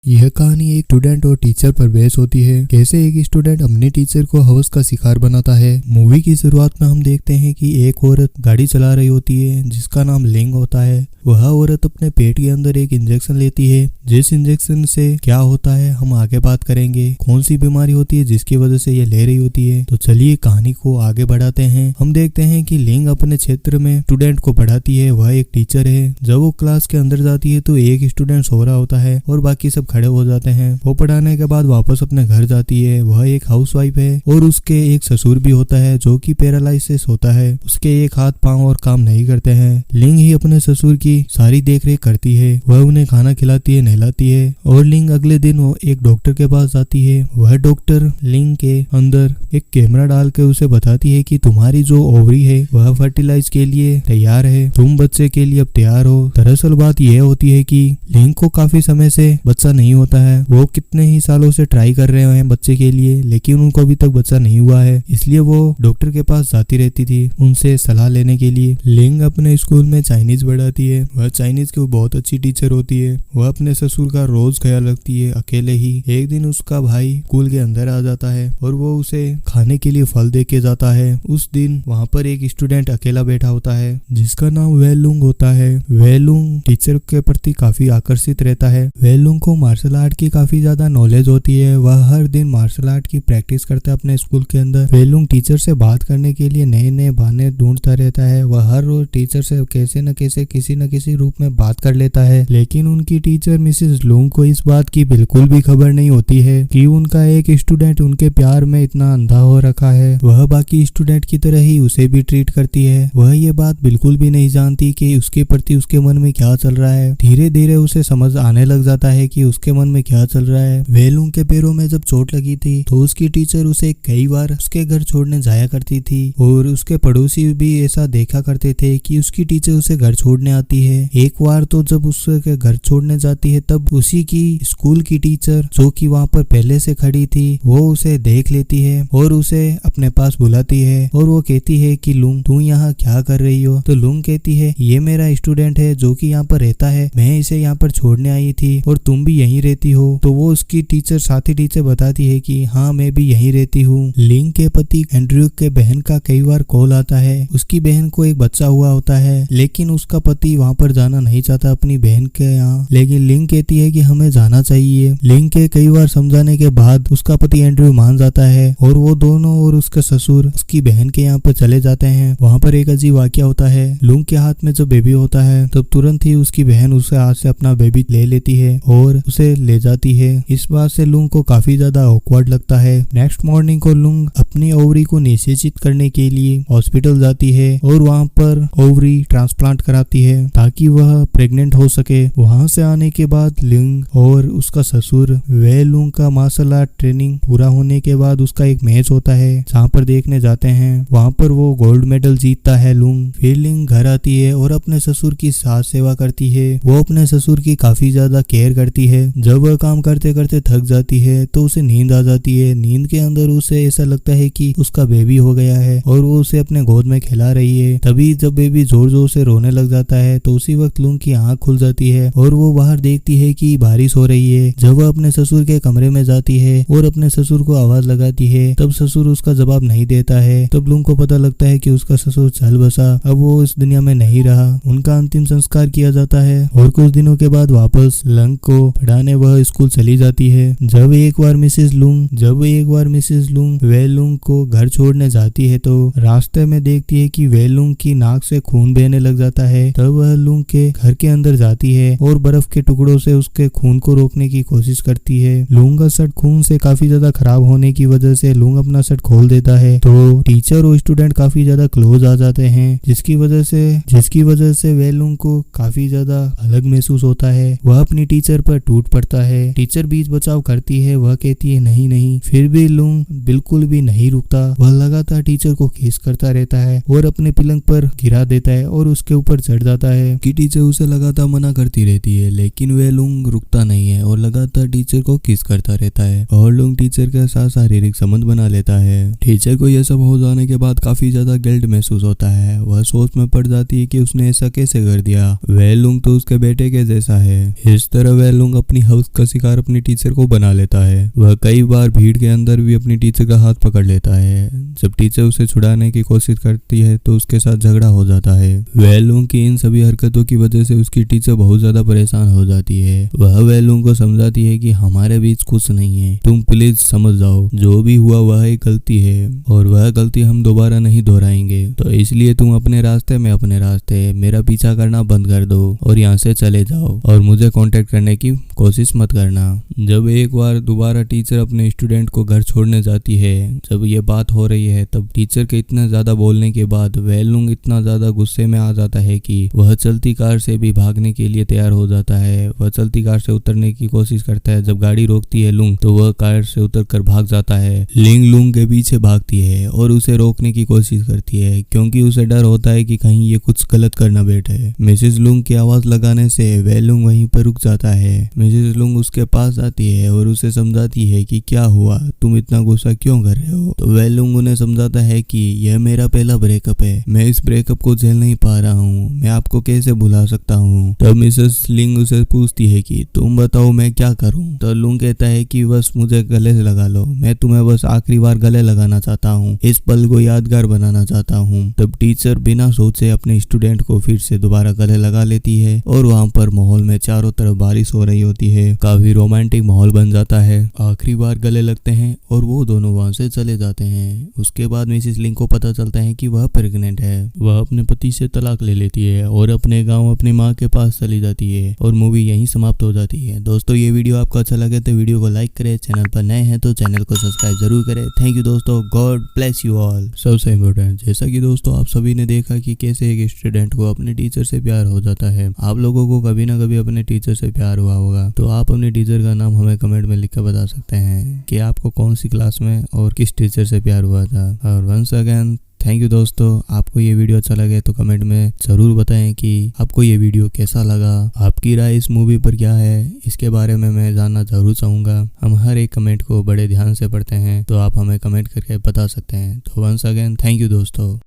यह कहानी एक स्टूडेंट और टीचर पर बेस होती है। कैसे एक स्टूडेंट अपने टीचर को हवस का शिकार बनाता है। मूवी की शुरुआत में हम देखते हैं कि एक औरत गाड़ी चला रही होती है जिसका नाम लिंग होता है। वह औरत अपने पेट के अंदर एक इंजेक्शन लेती है। जिस इंजेक्शन से क्या होता है हम आगे बात करेंगे। कौन सी बीमारी होती है जिसकी वजह से ये ले रही होती है। तो चलिए कहानी को आगे बढ़ाते हैं। हम देखते हैं कि लिंग अपने क्षेत्र में स्टूडेंट को पढ़ाती है। वह एक टीचर है। जब वो क्लास के अंदर जाती है तो एक स्टूडेंट सो रहा होता है और बाकी सब खड़े हो जाते हैं। वो पढ़ाने के बाद वापस अपने घर जाती है। वह एक हाउसवाइफ है और उसके एक ससुर भी होता है जो कि पैरालाइसिस होता है। उसके एक हाथ पांव और काम नहीं करते हैं। लिंग ही अपने ससुर की सारी देखरेख करती है। वह उन्हें खाना खिलाती है, नहलाती है और लिंग अगले दिन वो एक डॉक्टर के पास जाती है। वह डॉक्टर लिंग के अंदर एक कैमरा डाल के उसे बताती है कि तुम्हारी जो ओवरी है वह फर्टिलाइज के लिए तैयार है। तुम बच्चे के लिए अब तैयार हो। दरअसल बात यह होती है कि लिंग को काफी समय से बच्चा नहीं होता है। वो कितने ही सालों से ट्राई कर रहे हैं बच्चे के लिए, लेकिन उनको अभी तक बच्चा नहीं हुआ है। इसलिए वो डॉक्टर के पास जाती रहती थी उनसे सलाह लेने के लिए। लिंग अपने स्कूल में चाइनीज पढ़ाती है। वह चाइनीज की बहुत अच्छी टीचर होती है। वह अपने ससुर का रोज ख्याल रखती है अकेले ही। एक दिन उसका भाई स्कूल के अंदर आ जाता है और वो उसे खाने के लिए फल दे के जाता है। उस दिन वहाँ पर एक स्टूडेंट अकेला बैठा होता है जिसका नाम वेलुंग होता है। वेलुंग टीचर के प्रति काफी आकर्षित रहता है। वेलुंग को मार्शल आर्ट की काफी ज्यादा नॉलेज होती है। वह हर दिन मार्शल आर्ट की प्रैक्टिस करता है अपने स्कूल के अंदर। वेलुंग टीचर से बात करने के लिए नए नए बहाने ढूंढता रहता है। वह हर रोज टीचर से कैसे न कैसे किसी न किसी रूप में बात कर लेता है, लेकिन उनकी टीचर मिसेस लुंग को इस बात की बिल्कुल भी खबर नहीं होती है कि उनका एक स्टूडेंट उनके प्यार में इतना अंधा हो रखा है। वह बाकी स्टूडेंट की तरह ही उसे भी ट्रीट करती है। वह ये बात बिल्कुल भी नहीं जानती कि उसके प्रति उसके मन में क्या चल रहा है। धीरे धीरे उसे समझ आने लग जाता है कि उसके मन में क्या चल रहा है। वेलुंग के पैरों में जब चोट लगी थी तो उसकी टीचर उसे कई बार उसके घर छोड़ने जाया करती थी और उसके पड़ोसी भी ऐसा देखा करते थे कि उसकी टीचर उसे घर छोड़ने आती है। एक बार तो जब उसके घर छोड़ने जाती है तब उसी की स्कूल की टीचर जो कि वहाँ पर पहले से खड़ी थी वो उसे देख लेती है और उसे अपने पास बुलाती है और वो कहती है कि लुंग तू यहाँ क्या कर रही हो। तो लुंग कहती है ये मेरा स्टूडेंट है जो कि यहाँ पर रहता है, मैं इसे यहाँ पर छोड़ने आई थी और तुम भी यहीं रहती हो। तो वो उसकी टीचर साथी टीचर बताती है कि हाँ मैं भी यहीं रहती हूँ। लिंग के पति एंड्रयू के बहन का कई बार कॉल आता है। उसकी बहन को एक बच्चा हुआ होता है लेकिन उसका पति वहाँ पर जाना नहीं चाहता अपनी बहन के यहाँ, लेकिन लिंग कहती है कि हमें जाना चाहिए। लिंग के कई बार समझाने के बाद उसका पति एंड्रयू मान जाता है और वो दोनों और उसका ससुर उसकी बहन के यहाँ पर चले जाते हैं। वहाँ पर एक अजीब वाकया होता है। लुंग के हाथ में जब बेबी होता है तब तुरंत ही उसकी बहन उसके हाथ से अपना बेबी ले लेती है और उसे ले जाती है। इस बात से लुंग को काफी ज्यादा ऑकवर्ड लगता है। नेक्स्ट मॉर्निंग को लुंग अपनी ओवरी को निषेचित करने के लिए हॉस्पिटल जाती है और वहाँ पर ओवरी ट्रांसप्लांट कराती है ताकि वह प्रेग्नेंट हो सके। वहां से आने के बाद लिंग और उसका ससुर वेलुंग का मार्शल आर्ट ट्रेनिंग पूरा होने के बाद उसका एक मैच होता है जहाँ पर देखने जाते हैं। वहाँ पर वो गोल्ड मेडल जीतता है लुंग। फिर लिंग घर आती है और अपने ससुर की साथ सेवा करती है। वो अपने ससुर की काफी ज्यादा केयर करती है। जब वह काम करते करते थक जाती है तो उसे नींद आ जाती है। नींद के अंदर उसे ऐसा लगता है कि उसका बेबी हो गया है और वो उसे अपने गोद में खिला रही है। तभी जब बेबी जोर जोर से रोने लग जाता है तो उसी वक्त लुंग की आंख खुल जाती है और वो बाहर देखती है कि बारिश हो रही है। जब वह अपने ससुर के कमरे में जाती है और अपने ससुर को आवाज लगाती है तब ससुर उसका जवाब नहीं देता है। तब लुंग को पता लगता है कि उसका ससुर चल बसा, अब वो इस दुनिया में नहीं रहा। उनका अंतिम संस्कार किया जाता है और कुछ दिनों के बाद वापस लंग को पढ़ाने वह स्कूल चली जाती है। जब एक बार मिसेस लुंग वेलुंग को घर छोड़ने जाती है तो रास्ते में देखती है कि वेलुंग की नाक से खून बहने लग जाता है। तब वह लुंग के घर के अंदर जाती है और बर्फ के टुकड़ों से उसके खून को रोकने की कोशिश करती है। लुंग का शर्ट खून से काफी ज्यादा खराब होने की वजह से लुंग अपना शर्ट खोल देता है तो टीचर और स्टूडेंट काफी ज्यादा क्लोज आ जाते हैं जिसकी वजह से वेलुंग को काफी ज्यादा अलग महसूस होता है। वह अपनी टीचर पर टूट पड़ता है। टीचर बीच बचाव करती है। वह कहती है नहीं, फिर भी लुंग बिल्कुल भी नहीं रुकता। वह लगातार टीचर को किस करता रहता है और अपने पलंग पर गिरा देता है और उसके ऊपर चढ़ जाता है कि टीचर उसे लगातार मना करती रहती है, लेकिन वेलुंग रुकता नहीं है और लगातार टीचर को किस करता रहता है और लुंग टीचर के साथ शारीरिक संबंध बना लेता है। टीचर को यह सब हो जाने के बाद काफी ज्यादा गिल्ट महसूस होता है। वह सोच में पड़ जाती है कि उसने ऐसा कैसे कर दिया। वेलुंग तो उसके बेटे के जैसा है। इस तरह वेलुंग अपनी हवस का शिकार अपनी टीचर को बना लेता है। वह कई बार भीड़ के अंदर भी अपनी टीचर का हाथ पकड़ लेता है। जब टीचर उसे छुड़ाने की कोशिश करती है तो उसके साथ झगड़ा हो जाता है। वेलुंग की इन सभी हरकतों की वजह से उसकी टीचर बहुत ज्यादा परेशान हो जाती है। वह वेलुंग को समझाती है कि हमारे बीच कुछ नहीं है, तुम प्लीज समझ जाओ, जो भी हुआ वह एक गलती है और वह गलती हम दोबारा नहीं दोहराएंगे, तो इसलिए तुम अपने रास्ते में अपने रास्ते, मेरा पीछा करना बंद कर दो और यहाँ से चले जाओ और मुझे कांटेक्ट करने की कोशिश मत करना। जब एक बार दोबारा टीचर अपने स्टूडेंट को घर छोड़ने जाती है, जब ये बात हो रही है, तब टीचर के इतना ज्यादा बोलने के बाद वेलुंग इतना ज्यादा गुस्से में आ जाता है कि वह चलती कार से भी भागने के लिए तैयार हो जाता है। वह चलती कार से उतरने की कोशिश करता है। जब गाड़ी रोकती है लुंग तो वह कार से उतरकर भाग जाता है। लिंग लुंग के पीछे भागती है और उसे रोकने की कोशिश करती है क्योंकि उसे डर होता है कि कहीं ये कुछ गलत करना बैठे। मिसेस लुंग की आवाज लगाने से वेलुंग वहीं पर रुक जाता है। मिसेस लुंग उसके पास आती है और उसे समझाती है कि क्या हुआ, तुम इतना गुस्सा क्यों कर रहे हो। तो वेलुंग उन्हें समझाता है कि यह मेरा पहला ब्रेकअप है, मैं इस ब्रेकअप को झेल नहीं पा रहा हूँ, मैं आपको कैसे भुला सकता हूँ। तब मिसेस लिंग उसे पूछती है कि तुम बताओ मैं क्या करूँ। तो लुंग कहता है कि बस मुझे गले से लगा लो, मैं तुम्हें बस आखिरी बार गले लगाना चाहता हूँ, इस पल को यादगार बनाना चाहता हूँ। तब टीचर बिना सोचे अपने स्टूडेंट को फिर से दोबारा गले लगा लेती है और वहाँ पर माहौल में चारों तरफ बारिश हो रही होती है। काफी रोमांटिक माहौल बन जाता है। आखिरी बार गले लगते हैं और वो दोनों वहाँ से चले जाते हैं। उसके बाद मिसेस लिंग को पता चलता है कि वह प्रेग्नेंट है। वह अपने पति से तलाक ले लेती है और अपने गाँव अपनी माँ के पास चली जाती है और मूवी यहीं समाप्त हो जाती है। दोस्तों ये वीडियो आपको अच्छा लगे तो वीडियो को लाइक करें, चैनल पर नए हैं तो चैनल को सब्सक्राइब जरूर करें। थैंक यू दोस्तों, गॉड ब्लेस यू ऑल। सबसे इम्पोर्टेंट, जैसा कि दोस्तों आप सभी ने देखा कि कैसे एक स्टूडेंट को अपने टीचर से प्यार हो जाता है। आप लोगों को कभी ना कभी अपने टीचर से प्यार हुआ होगा, तो आप अपने टीचर का नाम हमें कमेंट में लिख कर बता सकते हैं कि आपको कौन सी क्लास में और किस टीचर से प्यार हुआ था। और वंस अगेन थैंक यू दोस्तों। आपको ये वीडियो अच्छा लगे तो कमेंट में ज़रूर बताएं कि आपको ये वीडियो कैसा लगा, आपकी राय इस मूवी पर क्या है, इसके बारे में मैं जानना ज़रूर चाहूँगा। हम हर एक कमेंट को बड़े ध्यान से पढ़ते हैं, तो आप हमें कमेंट करके बता सकते हैं। तो वंस अगेन थैंक यू दोस्तों।